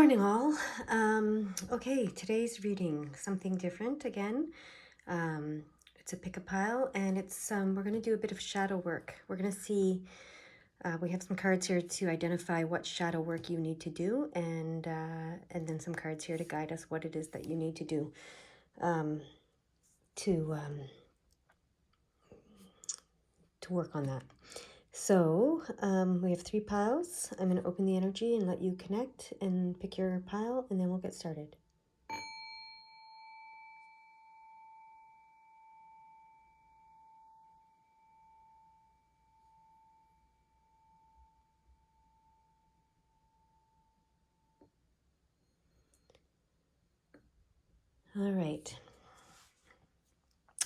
morning, all. Okay, today's reading, something different again. It's a pick a pile, and it's we're going to do a bit of shadow work. We're going to see, we have some cards here to identify what shadow work you need to do, and then some cards here to guide us what it is that you need to do to work on that. So we have 3 piles. I'm going to open the energy and let you connect and pick your pile, and then we'll get started. All right.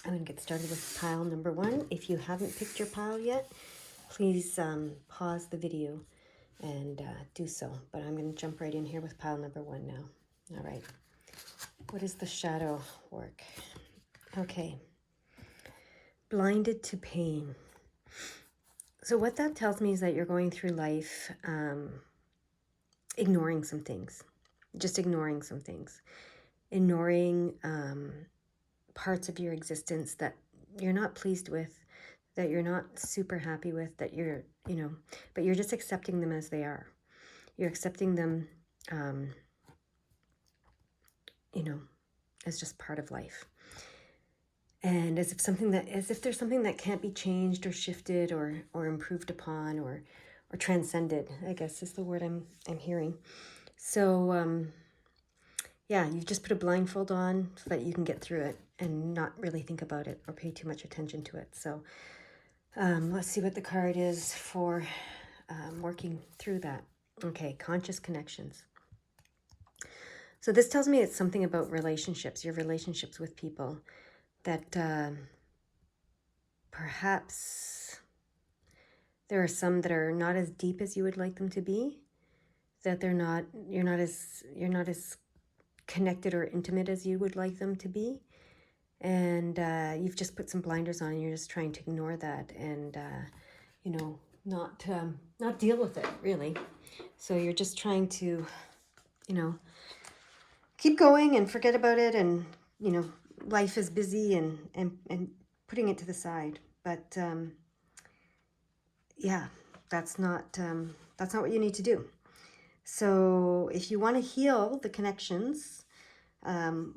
I'm going to get started with pile number 1. If you haven't picked your pile yet, please pause the video and do so. But I'm going to jump right in here with pile number 1 now. All right. What is the shadow work? Okay. Blinded to pain. So what that tells me is that you're going through life ignoring some things. Just ignoring some things. Ignoring parts of your existence that you're not pleased with, that you're not super happy with, that you're, but you're just accepting them as they are. You're accepting them, as just part of life. And as if there's something that can't be changed or shifted or improved upon or transcended, I guess is the word I'm hearing. So, yeah, you've just put a blindfold on so that you can get through it and not really think about it or pay too much attention to it. So let's see what the card is for working through that. Okay, conscious connections. So this tells me it's something about relationships, your relationships with people, that perhaps there are some that are not as deep as you would like them to be, that you're not as connected or intimate as you would like them to be, and you've just put some blinders on and you're just trying to ignore that and not deal with it, really. So you're just trying to keep going and forget about it, and life is busy and putting it to the side. But yeah, that's not what you need to do. So if you want to heal the connections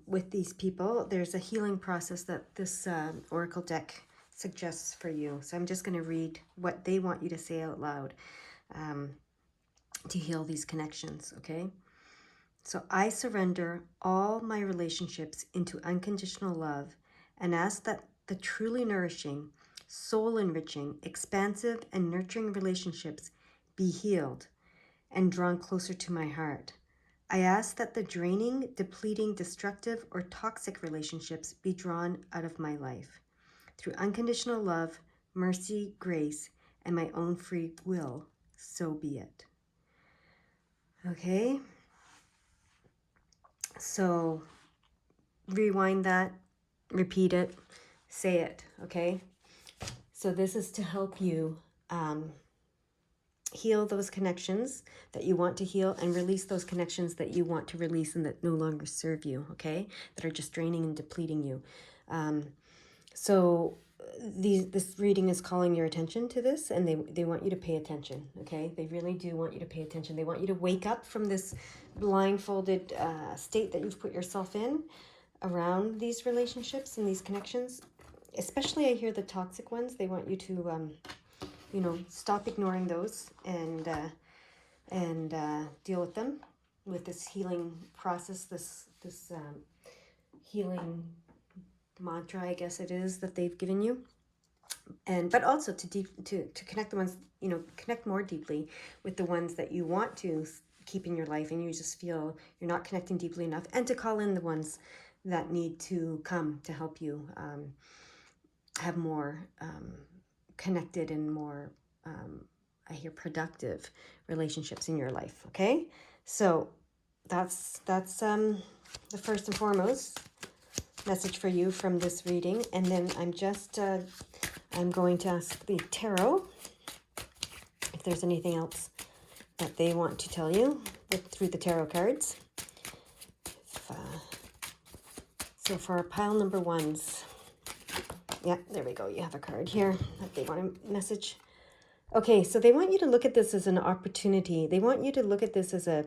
with these people, there's a healing process that this oracle deck suggests for you. So I'm just going to read what they want you to say out loud to heal these connections, okay? So I surrender all my relationships into unconditional love and ask that the truly nourishing, soul-enriching, expansive, and nurturing relationships be healed and drawn closer to my heart. I ask that the draining, depleting, destructive, or toxic relationships be drawn out of my life. Through unconditional love, mercy, grace, and my own free will, so be it. Okay? So rewind that, repeat it, say it, okay? So this is to help you heal those connections that you want to heal and release those connections that you want to release and that no longer serve you, okay? That are just draining and depleting you. So this reading is calling your attention to this, and they want you to pay attention, okay? They really do want you to pay attention. They want you to wake up from this blindfolded state that you've put yourself in around these relationships and these connections. Especially I hear the toxic ones. They want you to stop ignoring those and deal with them with this healing process, this healing mantra, I guess it is, that they've given you. But also to connect the ones, connect more deeply with the ones that you want to keep in your life and you just feel you're not connecting deeply enough, and to call in the ones that need to come to help you have more connected and more, I hear, productive relationships in your life, okay? So that's the first and foremost message for you from this reading. And then I'm going to ask the tarot if there's anything else that they want to tell you through the tarot cards. So for pile number ones, yeah, there we go. You have a card here that they want to message. Okay, so they want you to look at this as an opportunity. They want you to look at this as a,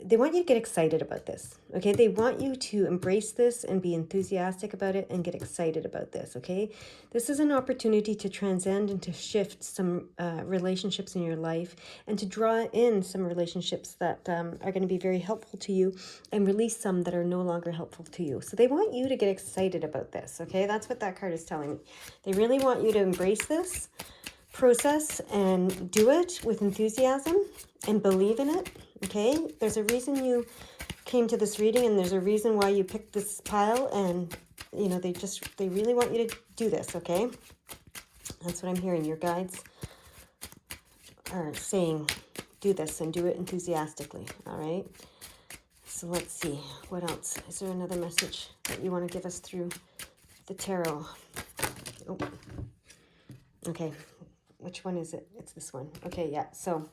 they want you to get excited about this. Okay, they want you to embrace this and be enthusiastic about it and get excited about this. Okay, this is an opportunity to transcend and to shift some relationships in your life and to draw in some relationships that are going to be very helpful to you and release some that are no longer helpful to you. So they want you to get excited about this. Okay, that's what that card is telling me. They really want you to embrace this process and do it with enthusiasm and believe in it. Okay, there's a reason you came to this reading, and there's a reason why you picked this pile, and they really want you to do this. Okay, that's what I'm hearing. Your guides are saying do this and do it enthusiastically. All right, so let's see what else. Is there another message that you want to give us through the tarot? Oh, okay, which one is it? It's this one. Okay, yeah, so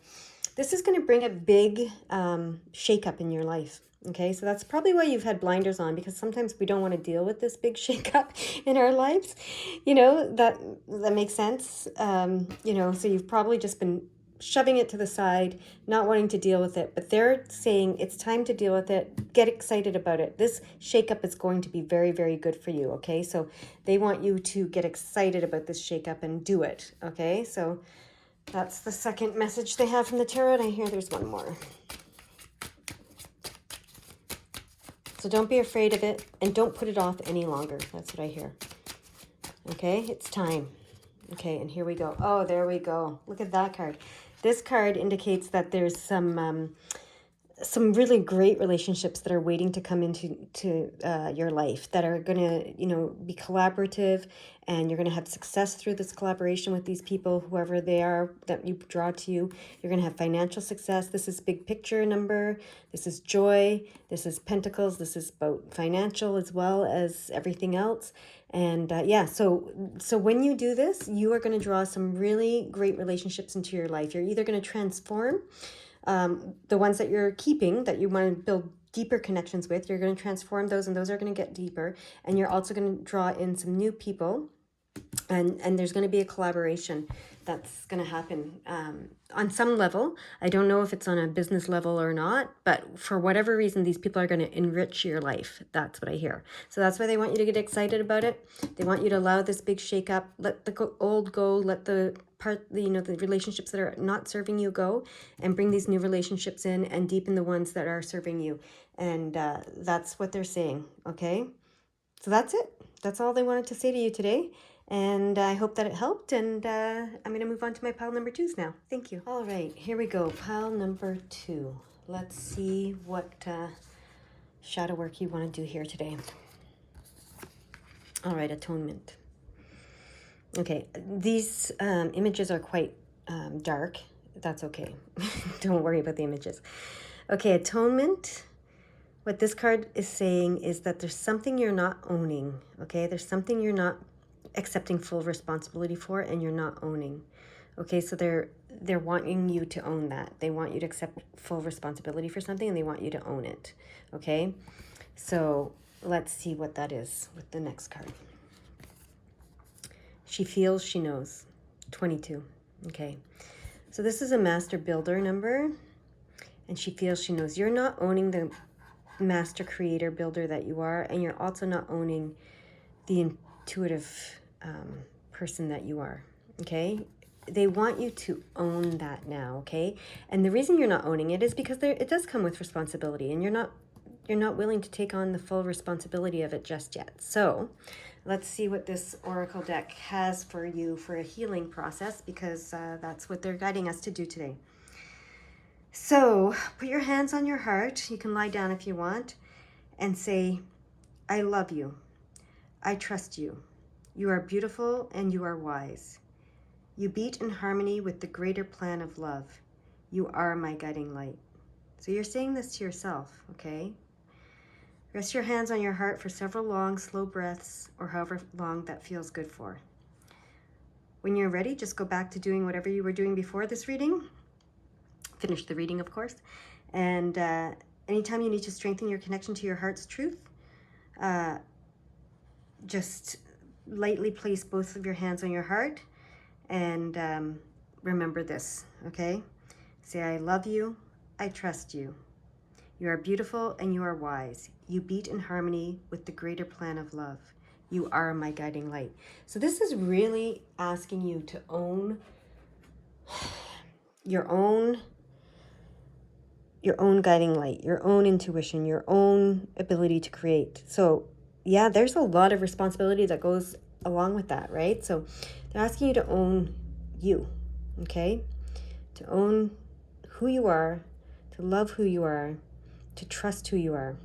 this is going to bring a big shakeup in your life. Okay, so that's probably why you've had blinders on, because sometimes we don't want to deal with this big shakeup in our lives. That makes sense. So you've probably just been shoving it to the side, not wanting to deal with it. But they're saying it's time to deal with it. Get excited about it. This shakeup is going to be very, very good for you. Okay, so they want you to get excited about this shakeup and do it. Okay, so that's the second message they have from the tarot. And I hear there's one more. So don't be afraid of it and don't put it off any longer. That's what I hear. Okay, it's time. Okay, and here we go. Oh, there we go. Look at that card. This card indicates that there's some really great relationships that are waiting to come into your life, that are going to, be collaborative, and you're going to have success through this collaboration with these people, whoever they are that you draw to you. You're going to have financial success. This is big picture number. This is joy. This is pentacles. This is about financial as well as everything else. And so when you do this, you are going to draw some really great relationships into your life. You're either going to transform the ones that you're keeping, that you want to build deeper connections with. You're going to transform those, and those are going to get deeper. And you're also going to draw in some new people, and there's going to be a collaboration that's going to happen on some level. I don't know if it's on a business level or not, but for whatever reason, these people are going to enrich your life. That's what I hear. So that's why they want you to get excited about it. They want you to allow this big shakeup, let the old go, let the relationships that are not serving you go, and bring these new relationships in and deepen the ones that are serving you. And that's what they're saying. Okay, so that's it. That's all they wanted to say to you today. And I hope that it helped. And I'm going to move on to my pile number 2s now. Thank you. All right, here we go. Pile number 2. Let's see what shadow work you want to do here today. All right, atonement. Okay, these images are quite dark. That's okay. Don't worry about the images. Okay, atonement. What this card is saying is that there's something you're not owning. Okay, there's something you're not accepting full responsibility for, and you're not owning. Okay, so they're wanting you to own that. They want you to accept full responsibility for something, and they want you to own it. Okay, so let's see what that is with the next card. She feels, she knows. 22. Okay, so this is a master builder number, and she feels, she knows. You're not owning the master creator builder that you are, and you're also not owning the intuitive person that you are. Okay, they want you to own that now. Okay, and the reason you're not owning it is because it does come with responsibility, and you're not willing to take on the full responsibility of it just yet. So let's see what this oracle deck has for you for a healing process, because that's what they're guiding us to do today. So put your hands on your heart. You can lie down if you want and say, I love you. I trust you. You are beautiful and you are wise. You beat in harmony with the greater plan of love. You are my guiding light. So you're saying this to yourself, okay? Rest your hands on your heart for several long, slow breaths, or however long that feels good for. when you're ready, just go back to doing whatever you were doing before this reading. Finish the reading, of course. And anytime you need to strengthen your connection to your heart's truth, just lightly place both of your hands on your heart and remember this, okay? Say, I love you, I trust you. You are beautiful and you are wise. You beat in harmony with the greater plan of love. You are my guiding light. So this is really asking you to own your own guiding light, your own intuition, your own ability to create. So yeah, there's a lot of responsibility that goes along with that, right? So they're asking you to own you, okay? To own who you are, to love who you are, to trust who you are,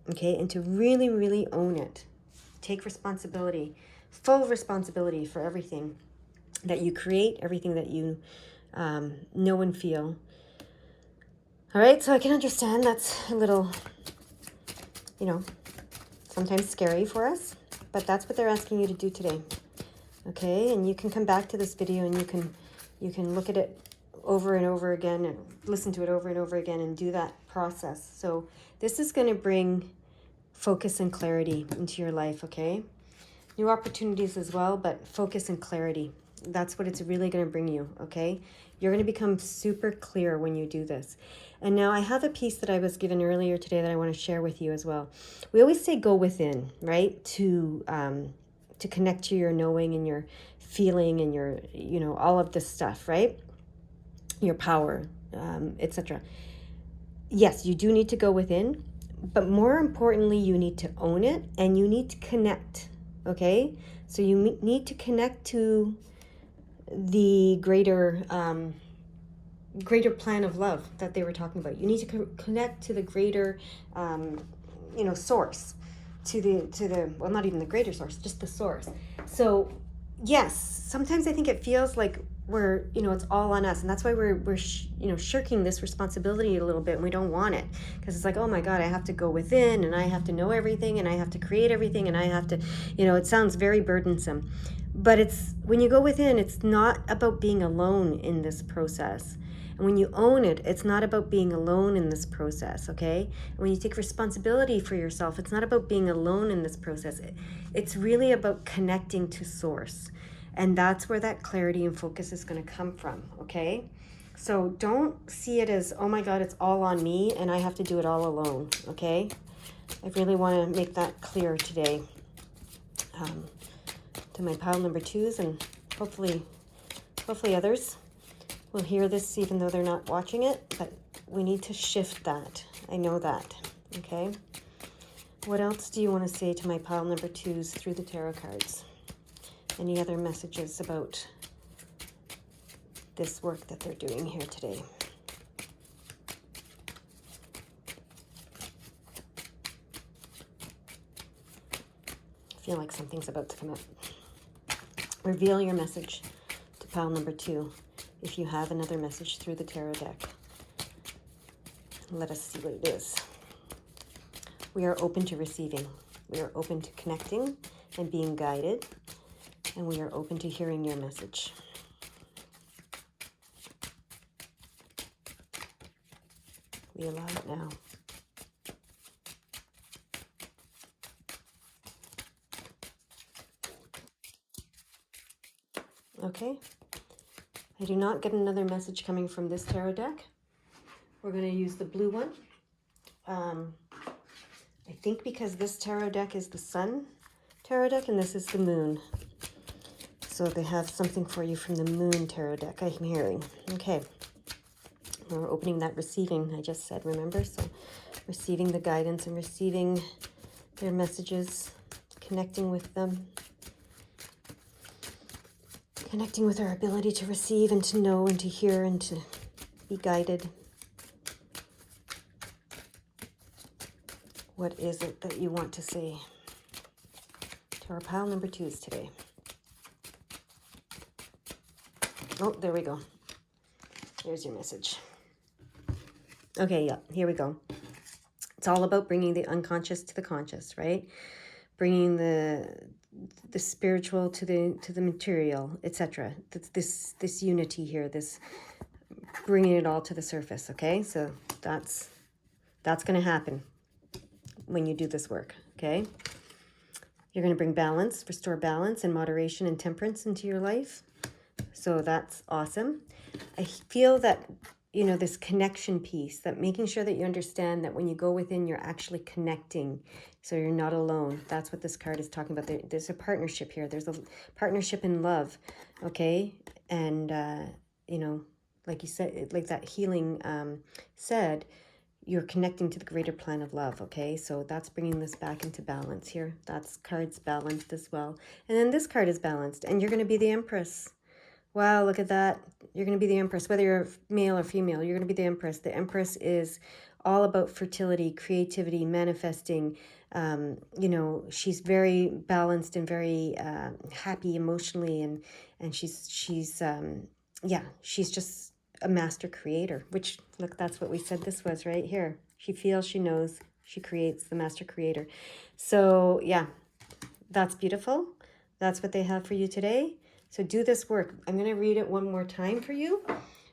okay? And to really, really own it. Take responsibility, full responsibility for everything that you create, everything that you know and feel. All right, so I can understand that's a little, sometimes scary for us, but that's what they're asking you to do today. Okay, and you can come back to this video and you can look at it over and over again and listen to it over and over again and do that process. So this is going to bring focus and clarity into your life, okay? New opportunities as well, but focus and clarity. That's what it's really going to bring you, okay? You're going to become super clear when you do this. And now I have a piece that I was given earlier today that I want to share with you as well. We always say go within, right? To connect to your knowing and your feeling and your, all of this stuff, right? Your power, etc. Yes, you do need to go within, but more importantly, you need to own it and you need to connect, okay? So you need to connect to the greater plan of love that they were talking about. You need to connect to the greater, source, to the well, not even the greater source, just the source. So yes, sometimes I think it feels like we're, it's all on us, and that's why we're shirking this responsibility a little bit, and we don't want it, because it's like, oh my God, I have to go within, and I have to know everything, and I have to create everything, and I have to, it sounds very burdensome. But it's, when you go within, it's not about being alone in this process. And when you own it, it's not about being alone in this process, okay? And when you take responsibility for yourself, it's not about being alone in this process. It's really about connecting to source. And that's where that clarity and focus is going to come from, okay? So don't see it as, oh my God, it's all on me and I have to do it all alone, okay? I really want to make that clear today to my pile number twos, and hopefully others will hear this even though they're not watching it, but we need to shift that. I know that, okay? What else do you want to say to my pile number twos through the tarot cards? Any other messages about this work that they're doing here today? I feel like something's about to come up. Reveal your message to pile number two if you have another message through the tarot deck. Let us see what it is. We are open to receiving. We are open to connecting and being guided. And we are open to hearing your message. We allow it now. Okay. I do not get another message coming from this tarot deck. We're going to use the blue one. I think because this tarot deck is the Sun tarot deck and this is the Moon. So they have something for you from the Moon tarot deck, I'm hearing. Okay. We're opening that receiving, I just said, remember? So receiving the guidance and receiving their messages, connecting with them. Connecting with our ability to receive and to know and to hear and to be guided. What is it that you want to say to our pile number twos today? Oh, there we go. There's your message. Okay, yeah, here we go. It's all about bringing the unconscious to the conscious, right? Bringing the the spiritual to the material, etc. This unity here, this bringing it all to the surface. Okay, so that's going to happen when you do this work. Okay, you're going to bring balance, restore balance and moderation and temperance into your life. So that's awesome. I feel that, this connection piece, that making sure that you understand that when you go within, you're actually connecting. So you're not alone. That's what this card is talking about. There's a partnership here. There's a partnership in love. Okay. And, like you said, like that healing said, you're connecting to the greater plan of love. Okay. So that's bringing this back into balance here. That's card's balanced as well. And then this card is balanced, and you're going to be the Empress. Wow, look at that. You're going to be the Empress. Whether you're male or female, you're going to be the Empress. The Empress is all about fertility, creativity, manifesting. She's very balanced and very happy emotionally. And she's she's just a master creator, which, look, that's what we said this was right here. She feels, she knows, she creates, the master creator. So, yeah, that's beautiful. That's what they have for you today. So do this work. I'm going to read it one more time for you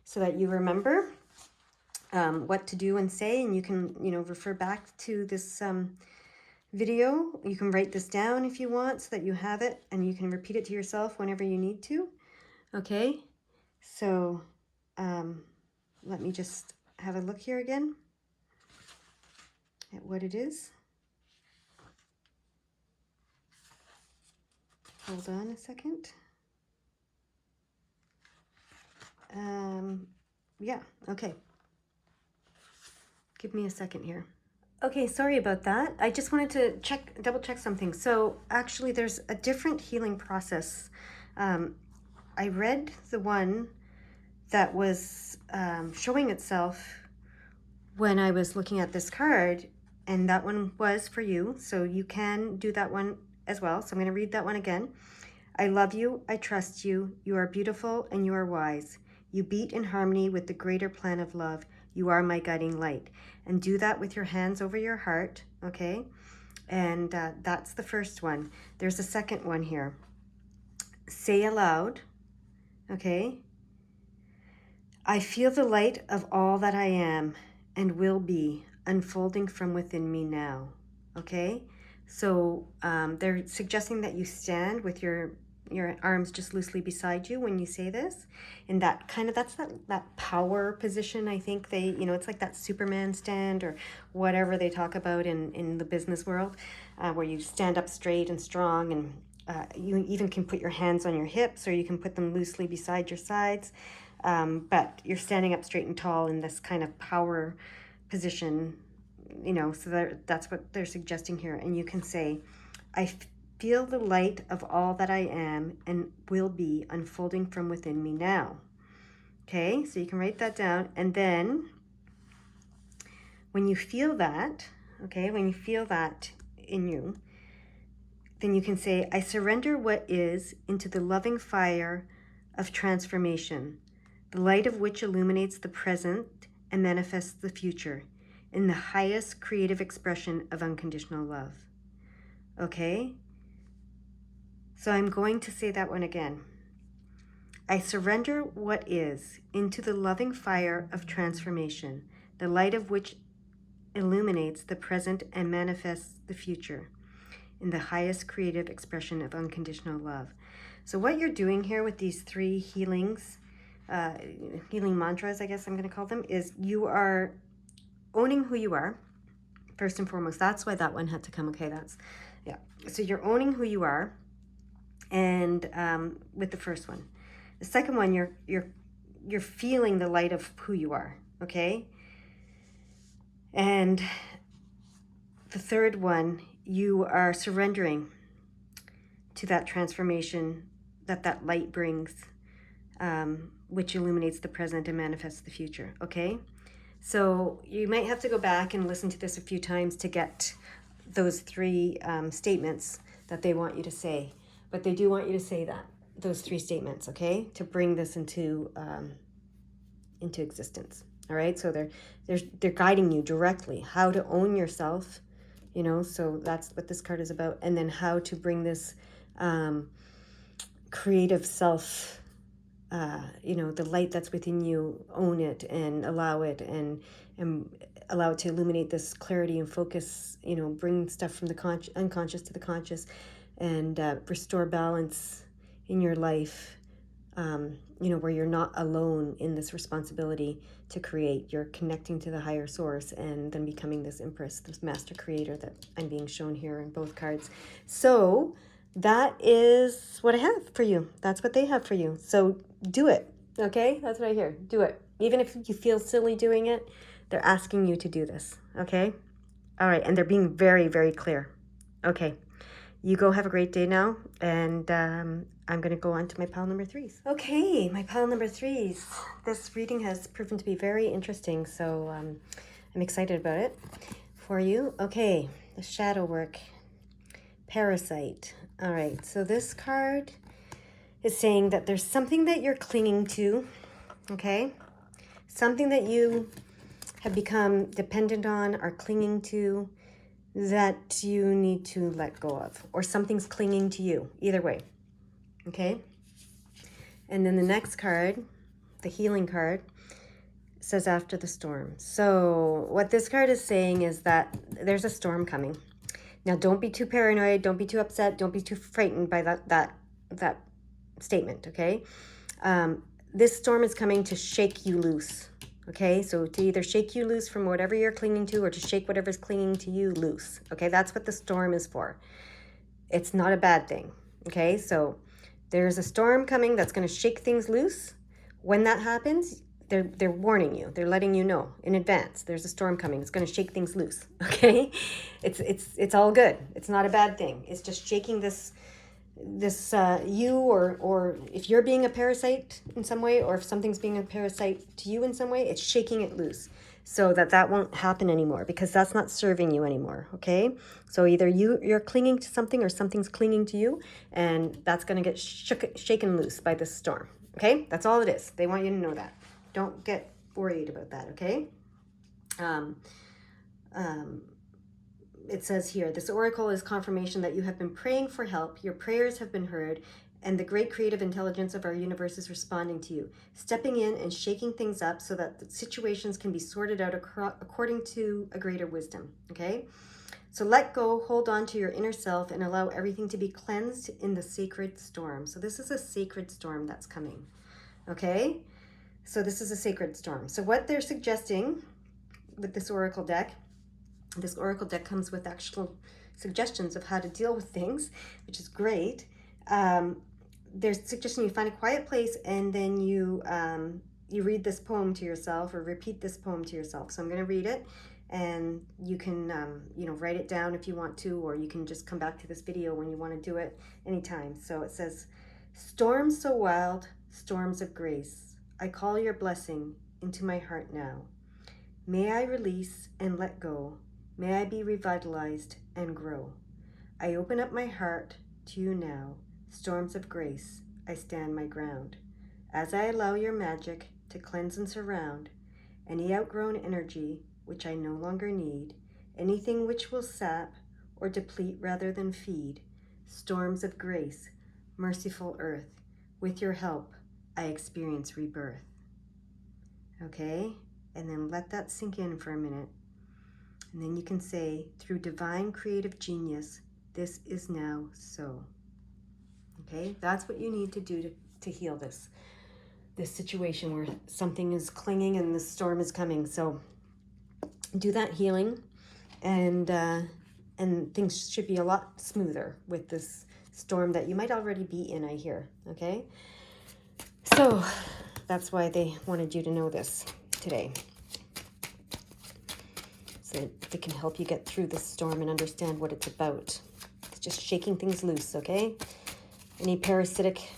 so that you remember what to do and say. And you can, refer back to this video. You can write this down if you want so that you have it and you can repeat it to yourself whenever you need to. Okay. So let me just have a look here again at what it is. Hold on a second. Yeah, okay. Give me a second here. Okay, sorry about that. I just wanted to double check something. So actually there's a different healing process. I read the one that was showing itself when I was looking at this card, and that one was for you. So you can do that one as well. So I'm going to read that one again. I love you. I trust you. You are beautiful and you are wise. You beat in harmony with the greater plan of love. You are my guiding light. And do that with your hands over your heart, okay? And that's the first one. There's a second one here. Say aloud, okay? I feel the light of all that I am and will be unfolding from within me now, okay? So they're suggesting that you stand with your arms just loosely beside you when you say this, and that's that power position. I think they, it's like that Superman stand or whatever they talk about in the business world, where you stand up straight and strong, and you even can put your hands on your hips or you can put them loosely beside your sides, but you're standing up straight and tall in this kind of power position, so that's what they're suggesting here. And you can say, I feel the light of all that I am and will be unfolding from within me now. Okay, so you can write that down. And then when you feel that, when you feel that in you, then you can say, I surrender what is into the loving fire of transformation, the light of which illuminates the present and manifests the future in the highest creative expression of unconditional love. Okay? So I'm going to say that one again. I surrender what is into the loving fire of transformation, the light of which illuminates the present and manifests the future in the highest creative expression of unconditional love. So what you're doing here with these three healing mantras, I guess I'm going to call them, is you are owning who you are, first and foremost. That's why that one had to come. Okay, so you're owning who you are, and with the first one. The second one, you're feeling the light of who you are, okay? And the third one, you are surrendering to that transformation that light brings, which illuminates the present and manifests the future, okay? So you might have to go back and listen to this a few times to get those three statements that they want you to say. But they do want you to say those three statements, okay, to bring this into existence. All right, so they're guiding you directly how to own yourself, so that's what this card is about, and then how to bring this creative self, the light that's within you, own it and allow it, and allow it to illuminate this clarity and focus, bring stuff from the unconscious to the conscious, and restore balance in your life, where you're not alone in this responsibility to create. You're connecting to the higher source and then becoming this empress, this master creator that I'm being shown here in both cards. So that is what I have for you. That's what they have for you. So do it. Okay? That's what I hear. Do it. Even if you feel silly doing it, they're asking you to do this. Okay? All right. And they're being very, very clear. Okay. You go have a great day now. And I'm going to go on to my pile number 3s. Okay, my pile number 3s. This reading has proven to be very interesting. So I'm excited about it for you. Okay, the shadow work. Parasite. All right, so this card is saying that there's something that you're clinging to, okay? Something that you have become dependent on or clinging to that you need to let go of, or something's clinging to you, either way, okay? And then the next card, the healing card, says after the storm. So what this card is saying is that there's a storm coming. Now, don't be too paranoid. Don't be too upset. Don't be too frightened by that statement, okay? This storm is coming to shake you loose, okay? So to either shake you loose from whatever you're clinging to or to shake whatever's clinging to you loose, okay? That's what the storm is for. It's not a bad thing, okay? So there's a storm coming that's going to shake things loose. When that happens, they're warning you. They're letting you know in advance. There's a storm coming. It's going to shake things loose. Okay, it's all good. It's not a bad thing. It's just shaking this you, or if you're being a parasite in some way, or if something's being a parasite to you in some way, it's shaking it loose so that won't happen anymore, because that's not serving you anymore. Okay, so either you're clinging to something or something's clinging to you, and that's going to get shaken loose by this storm. Okay, that's all it is. They want you to know that. Don't get worried about that, okay? It says here, this oracle is confirmation that you have been praying for help, your prayers have been heard, and the great creative intelligence of our universe is responding to you, stepping in and shaking things up so that the situations can be sorted out according to a greater wisdom, okay? So let go, hold on to your inner self, and allow everything to be cleansed in the sacred storm. So this is a sacred storm that's coming, okay? So this is a sacred storm. So what they're suggesting with this oracle deck comes with actual suggestions of how to deal with things, which is great. They're suggesting you find a quiet place and then you read this poem to yourself, or repeat this poem to yourself. So I'm going to read it, and you can write it down if you want to, or you can just come back to this video when you want to do it anytime. So it says, storms so wild, storms of grace, I call your blessing into my heart now. May I release and let go. May I be revitalized and grow. I open up my heart to you now. Storms of grace, I stand my ground. As I allow your magic to cleanse and surround any outgrown energy which I no longer need, anything which will sap or deplete rather than feed. Storms of grace, merciful earth, with your help, I experience rebirth. Okay, and then let that sink in for a minute. And then you can say, through divine creative genius, this is now so. Okay, that's what you need to do to heal this situation where something is clinging and the storm is coming. So do that healing, and things should be a lot smoother with this storm that you might already be in, I hear. Okay, so that's why they wanted you to know this today, so that they can help you get through this storm and understand what it's about. It's just shaking things loose, okay? Any parasitic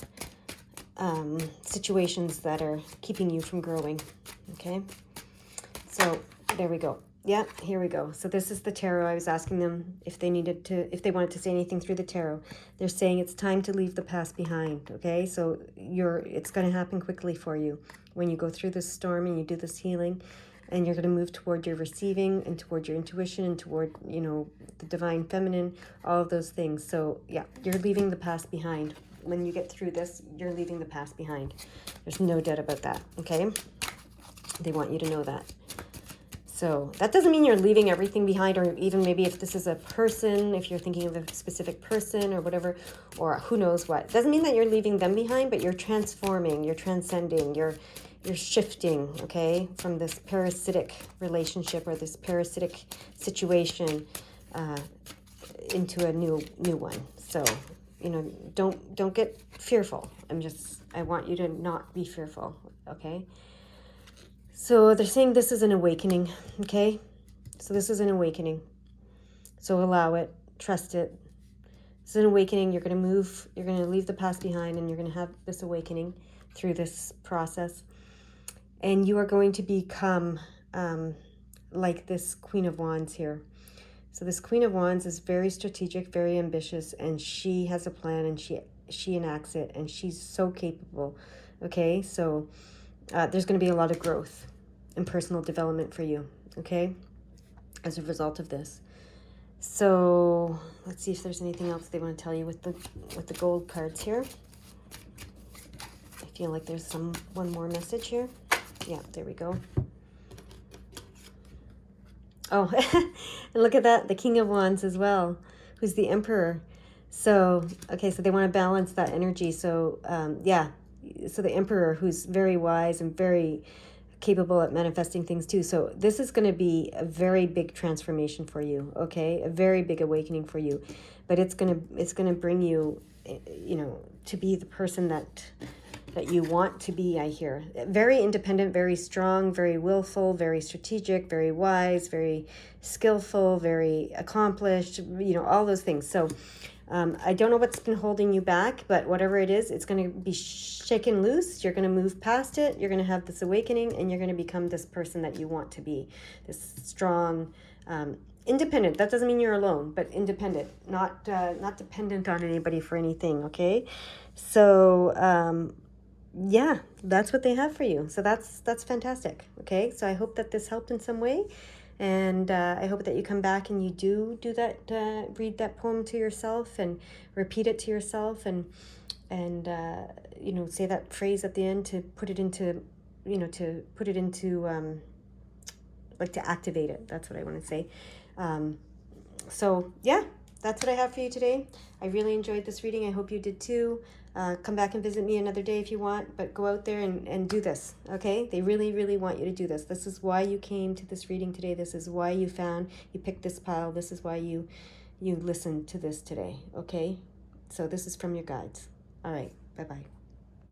situations that are keeping you from growing, okay? So there we go. Yeah, here we go. So this is the tarot. I was asking them if they wanted to say anything through the tarot. They're saying it's time to leave the past behind, okay? So it's going to happen quickly for you when you go through this storm and you do this healing. and you're going to move toward your receiving and toward your intuition and toward, you know, the divine feminine, all of those things. So yeah, you're leaving the past behind. When you get through this, you're leaving the past behind. There's no doubt about that, okay? They want you to know that. So that doesn't mean you're leaving everything behind, or even maybe if this is a person, if you're thinking of a specific person or whatever, or who knows what. It doesn't mean that you're leaving them behind, but you're transforming, you're transcending, you're shifting, okay, from this parasitic relationship or this parasitic situation into a new one. So, you know, don't get fearful. I want you to not be fearful, okay? So they're saying this is an awakening, okay? So this is an awakening. So allow it, trust it. It's an awakening. You're going to move, you're going to leave the past behind, and you're going to have this awakening through this process. And you are going to become like this Queen of Wands here. So this Queen of Wands is very strategic, very ambitious, and she has a plan, and she enacts it, and she's so capable, okay? So there's going to be a lot of growth and personal development for you, okay, as a result of this. So let's see if there's anything else they want to tell you with the gold cards here. I feel like there's one more message here. Yeah, there we go. Oh, and look at that, the King of Wands as well, who's the Emperor. So, okay, so they want to balance that energy. So, yeah, so the Emperor, who's very wise and very capable at manifesting things too. So this is going to be a very big transformation for you, okay? A very big awakening for you. But it's going to bring you, you know, to be the person that you want to be, I hear. Very independent, very strong, very willful, very strategic, very wise, very skillful, very accomplished, you know, all those things. So I don't know what's been holding you back, but whatever it is, it's going to be shaken loose. You're going to move past it. You're going to have this awakening, and you're going to become this person that you want to be, this strong, independent. That doesn't mean you're alone, but independent, not dependent on anybody for anything, okay? So, yeah, that's what they have for you. So that's fantastic. Okay, so I hope that this helped in some way, and I hope that you come back and you do that, read that poem to yourself and repeat it to yourself, and you know, say that phrase at the end to put it into, you know, like to activate it. That's what I want to say. So yeah, that's what I have for you today. I really enjoyed this reading. I hope you did too. Come back and visit me another day if you want, but go out there and do this, okay? They really, really want you to do this. This is why you came to this reading today. This is why you picked this pile. This is why you listened to this today, okay? So this is from your guides. All right, bye-bye.